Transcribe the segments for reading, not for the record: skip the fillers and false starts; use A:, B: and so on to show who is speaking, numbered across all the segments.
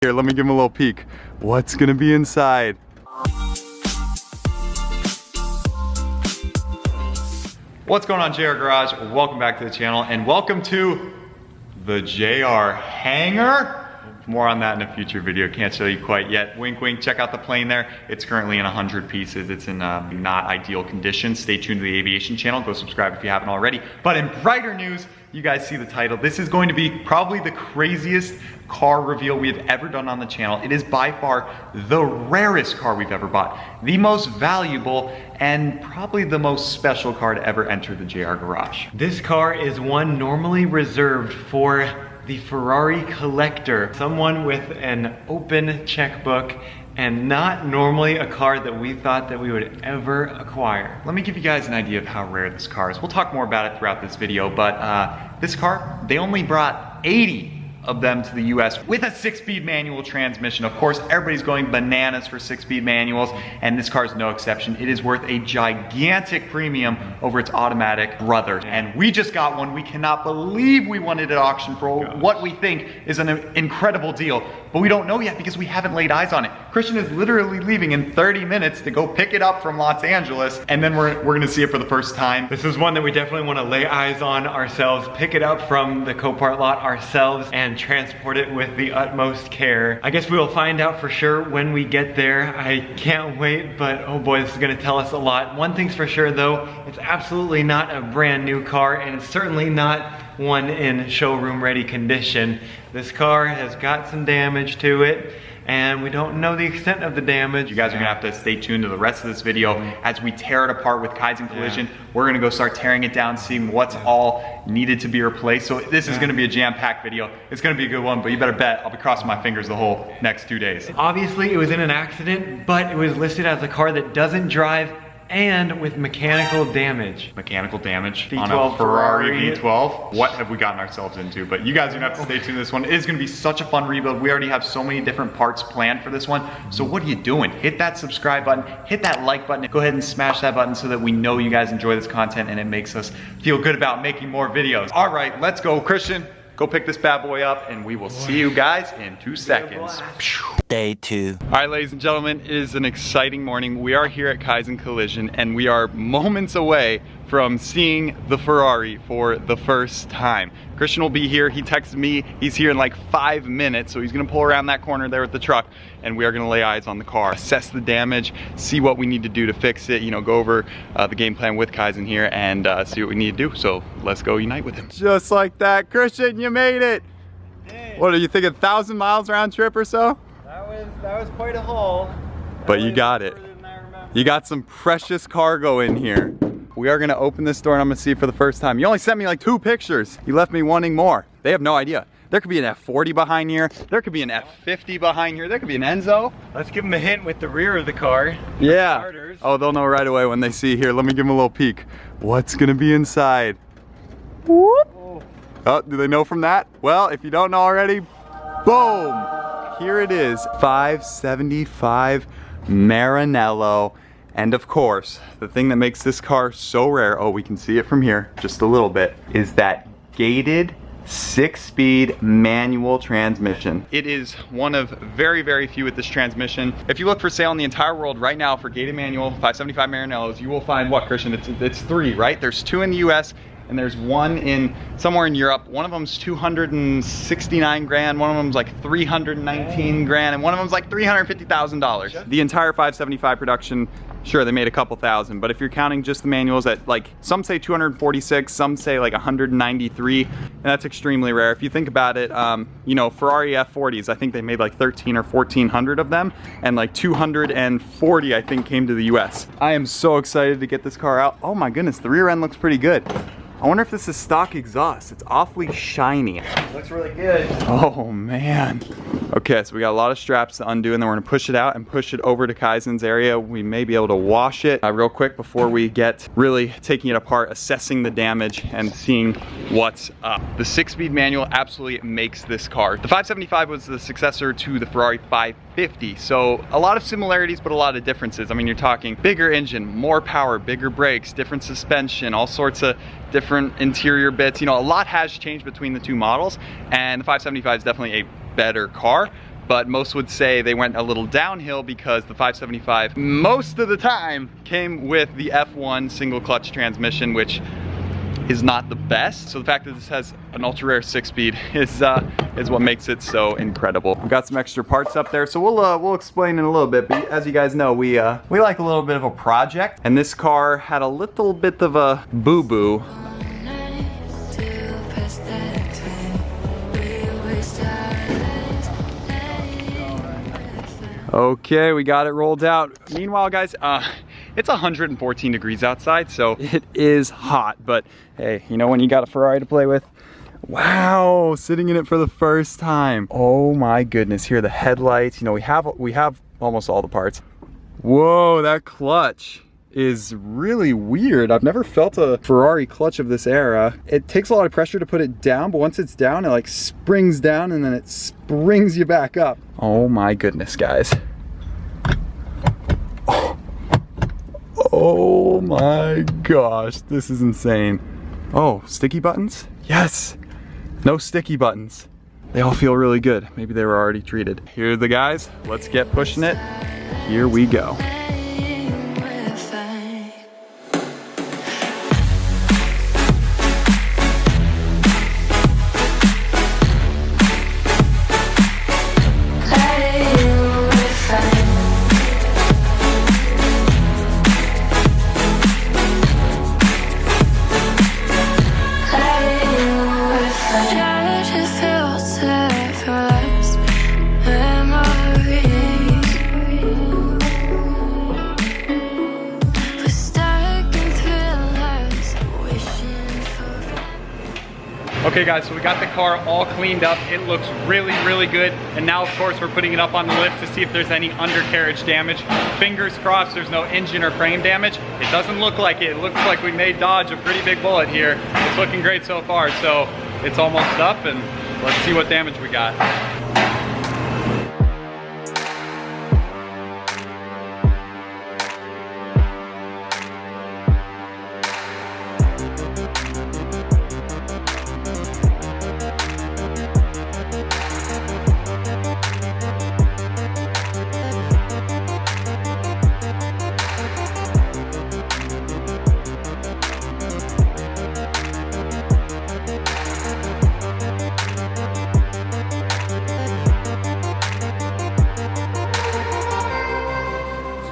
A: Here, let me give him a little peek. What's gonna be inside? What's going on, JR Garage? Welcome back to the channel and welcome to the JR hangar. More on that in a future video. Can't show you quite yet. Wink, wink. Check out the plane there. It's currently in 100 pieces. It's in not ideal condition. Stay tuned to the aviation channel. Go subscribe if you haven't already. But in brighter news, you guys see the title. This is going to be probably the craziest car reveal we have ever done on the channel. It is by far the rarest car we've ever bought. The most valuable and probably the most special car to ever enter the JR Garage.
B: This car is one normally reserved for the Ferrari collector, someone with an open checkbook, and not normally a car that we thought that we would ever acquire.
A: Let me give you guys an idea of how rare this car is. We'll talk more about it throughout this video, but this car, they only brought 80 of them to the US with a 6-speed manual transmission. Of course, everybody's going bananas for 6-speed manuals, and this car is no exception. It is worth a gigantic premium over its automatic brother. And we just got one. We cannot believe we won it at auction for what we think is an incredible deal, but we don't know yet because we haven't laid eyes on it. Christian is literally leaving in 30 minutes to go pick it up from Los Angeles, and then we're gonna see it for the first time.
B: This is one that we definitely want to lay eyes on ourselves, pick it up from the Copart lot ourselves, and transport it with the utmost care. I guess we will find out for sure when we get there. I can't wait, but oh boy, this is gonna tell us a lot. One thing's for sure though, it's absolutely not a brand new car, and it's certainly not one in showroom ready condition. This car has got some damage to it, and we don't know the extent of the damage.
A: You guys are gonna have to stay tuned to the rest of this video as we tear it apart with Kaizen Collision. We're gonna go start tearing it down, seeing what's all needed to be replaced. So this is gonna be a jam-packed video. It's gonna be a good one, but you better bet I'll be crossing my fingers the whole next 2 days.
B: Obviously, it was in an accident, but it was listed as a car that doesn't drive and with mechanical damage.
A: Mechanical damage
B: V12
A: on a Ferrari V12. What have we gotten ourselves into? But you guys are gonna have to stay tuned to this one. It is gonna be such a fun rebuild. We already have so many different parts planned for this one. So what are you doing? Hit that subscribe button, hit that like button, go ahead and smash that button so that we know you guys enjoy this content and it makes us feel good about making more videos. All right, let's go. Christian, go pick this bad boy up and we will see you guys in 2 seconds.
C: Day 2.
A: All right, ladies and gentlemen, it is an exciting morning. We are here at Kaizen Collision and we are moments away from seeing the Ferrari for the first time. Christian will be here. He texted me. He's here in like 5 minutes, so he's gonna pull around that corner there with the truck and we are gonna lay eyes on the car, assess the damage, see what we need to do to fix it, you know, go over the game plan with Kaizen here and see what we need to do. So let's go unite with him. Just like that, Christian, you made it. What are you thinking, 1,000 miles round trip or so?
B: That was quite a haul.
A: But you got it. You got some precious cargo in here. We are gonna open this door and I'm gonna see it for the first time. You only sent me like 2 pictures. You left me wanting more. They have no idea. There could be an F40 behind here. There could be an F50 behind here. There could be an Enzo.
B: Let's give them a hint with the rear of the car.
A: Yeah.
B: Starters.
A: Oh, they'll know right away when they see here. Let me give them a little peek. What's gonna be inside? Whoop. Oh, do they know from that? Well, if you don't know already, boom. Here it is, 575 Maranello. And of course, the thing that makes this car so rare, oh, we can see it from here just a little bit, is that gated 6-speed manual transmission. It is one of very, very few with this transmission. If you look for sale in the entire world right now for gated manual 575 Maranellos, you will find what, Christian? It's 3, right? There's 2 in the US and there's 1 in somewhere in Europe. One of them's 269 grand, one of them's like 319 grand, and one of them's like $350,000. The entire 575 production, sure, they made a couple thousand, but if you're counting just the manuals at like, some say 246, some say like 193, and that's extremely rare. If you think about it, you know, Ferrari F40s, I think they made like 13 or 1400 of them, and like 240 I think came to the US. I am so excited to get this car out. Oh my goodness, the rear end looks pretty good. I wonder if this is stock exhaust. It's awfully shiny.
B: Looks really good.
A: Oh man. Okay, so we got a lot of straps to undo and then we're gonna push it out and push it over to Kaizen's area. We may be able to wash it real quick before we get really taking it apart, assessing the damage and seeing what's up. The 6-speed manual absolutely makes this car. The 575 was the successor to the Ferrari 550, so a lot of similarities but a lot of differences. I mean, you're talking bigger engine, more power, bigger brakes, different suspension, all sorts of different interior bits. You know, a lot has changed between the two models, and the 575 is definitely a better car, but most would say they went a little downhill because the 575 most of the time came with the F1 single clutch transmission, which is not the best. So the fact that this has an ultra rare 6-speed is what makes it so incredible. We've got some extra parts up there, so we'll explain in a little bit. But as you guys know, we like a little bit of a project, and this car had a little bit of a boo-boo. Okay, we got it rolled out. Meanwhile, guys, it's 114 degrees outside, so it is hot, but hey, you know when you got a Ferrari to play with? Wow, sitting in it for the first time. Oh my goodness, here are the headlights. You know, we have almost all the parts. Whoa, that clutch is really weird. I've never felt a Ferrari clutch of this era. It takes a lot of pressure to put it down, but once it's down, it like springs down and then it springs you back up. Oh my goodness, guys. Oh my gosh, this is insane. Oh, sticky buttons? Yes. No sticky buttons. They all feel really good. Maybe they were already treated. Here are the guys. Let's get pushing it. Here we go. Okay guys, so we got the car all cleaned up. It looks really, really good. And now of course we're putting it up on the lift to see if there's any undercarriage damage. Fingers crossed there's no engine or frame damage. It doesn't look like it. It looks like we made Dodge a pretty big bullet here. It's looking great so far. So it's almost up and let's see what damage we got.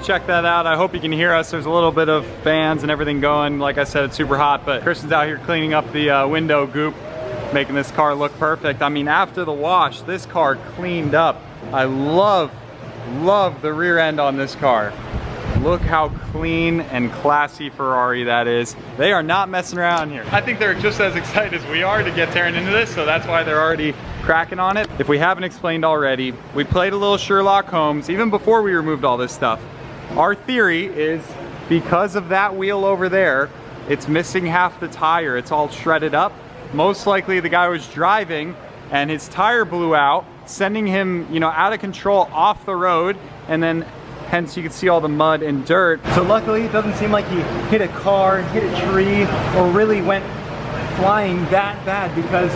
A: Check that out. I hope you can hear us. There's a little bit of fans and everything going. Like I said, it's super hot, but Kristen's out here cleaning up the window goop, making this car look perfect. I mean, after the wash, this car cleaned up. I love the rear end on this car. Look how clean and classy Ferrari that is. They are not messing around here. I think they're just as excited as we are to get tearing into this, so that's why they're already cracking on it. If we haven't explained already, we played a little Sherlock Holmes even before we removed all this stuff. Our theory is because of that wheel over there, it's missing half the tire. It's all shredded up. Most likely the guy was driving and his tire blew out, sending him, you know, out of control off the road, and then hence you can see all the mud and dirt.
C: So luckily it doesn't seem like he hit a car, hit a tree, or really went flying that bad, because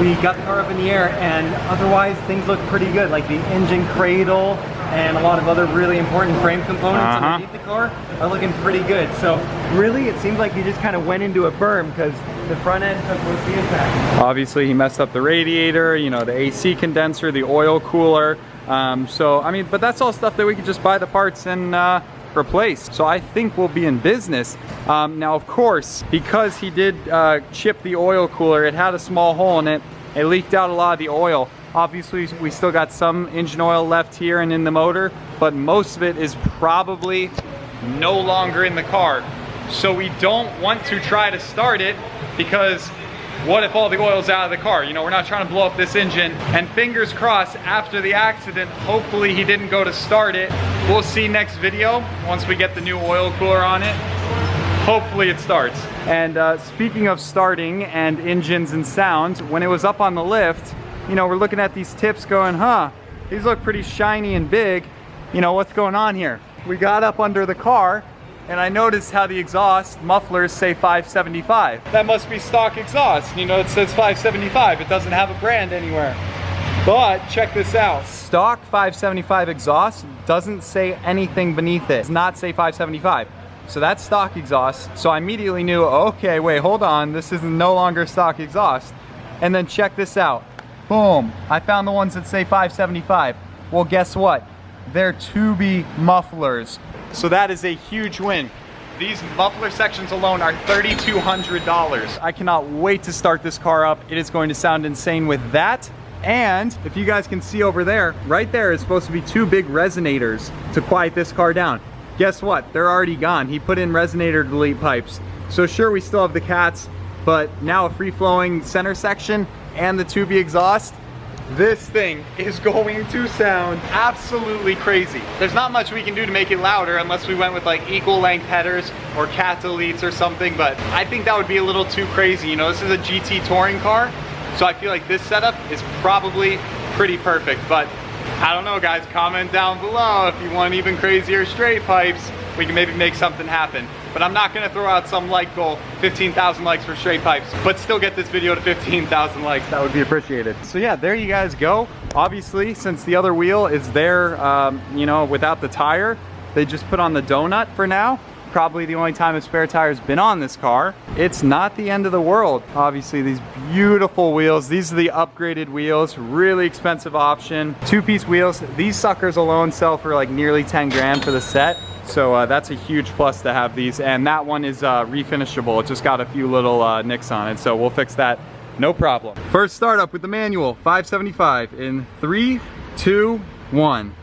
C: we got the car up in the air and otherwise things look pretty good, like the engine cradle and a lot of other really important frame components underneath the car are looking pretty good. So really it seems like he just kind of went into a berm because the front end took most of the impact.
A: Obviously he messed up the radiator, you know, the AC condenser, the oil cooler. So I mean, but that's all stuff that we could just buy the parts and replace. So I think we'll be in business. Now of course, because he did chip the oil cooler, it had a small hole in it. It leaked out a lot of the oil. Obviously we still got some engine oil left here and in the motor, but most of it is probably no longer in the car. So we don't want to try to start it, because what if all the oil's out of the car? You know, we're not trying to blow up this engine. And fingers crossed, after the accident, hopefully he didn't go to start it. We'll see next video, once we get the new oil cooler on it. Hopefully it starts. And speaking of starting and engines and sounds, when it was up on the lift, you know, we're looking at these tips going, huh, these look pretty shiny and big. You know, what's going on here? We got up under the car and I noticed how the exhaust mufflers say 575. That must be stock exhaust. You know, it says 575. It doesn't have a brand anywhere. But check this out. Stock 575 exhaust doesn't say anything beneath it. It does not say 575. So that's stock exhaust. So I immediately knew, okay, wait, hold on. This is no longer stock exhaust. And then check this out. Boom. I found the ones that say 575. Well, guess what? They're Tubi mufflers. So that is a huge win. These muffler sections alone are $3,200. I cannot wait to start this car up. It is going to sound insane with that. And if you guys can see over there, right there is supposed to be 2 big resonators to quiet this car down. Guess what? They're already gone. He put in resonator delete pipes. So sure, we still have the cats, but now a free-flowing center section and the Tubi exhaust. This thing is going to sound absolutely crazy. There's not much we can do to make it louder unless we went with like equal length headers or cat deletes or something, but I think that would be a little too crazy. You know, this is a GT touring car, so I feel like this setup is probably pretty perfect. But I don't know, guys, comment down below if you want even crazier straight pipes. We can maybe make something happen. But I'm not gonna throw out some like goal, 15,000 likes for straight pipes, but still get this video to 15,000 likes. That would be appreciated. So yeah, there you guys go. Obviously, since the other wheel is there, you know, without the tire, they just put on the donut for now. Probably the only time a spare tire's been on this car. It's not the end of the world. Obviously, these beautiful wheels. These are the upgraded wheels, really expensive option. 2-piece wheels. These suckers alone sell for like nearly 10 grand for the set. So that's a huge plus to have these. And that one is refinishable. It just got a few little nicks on it. So we'll fix that, no problem. First startup with the manual, 575 in 3, 2, 1.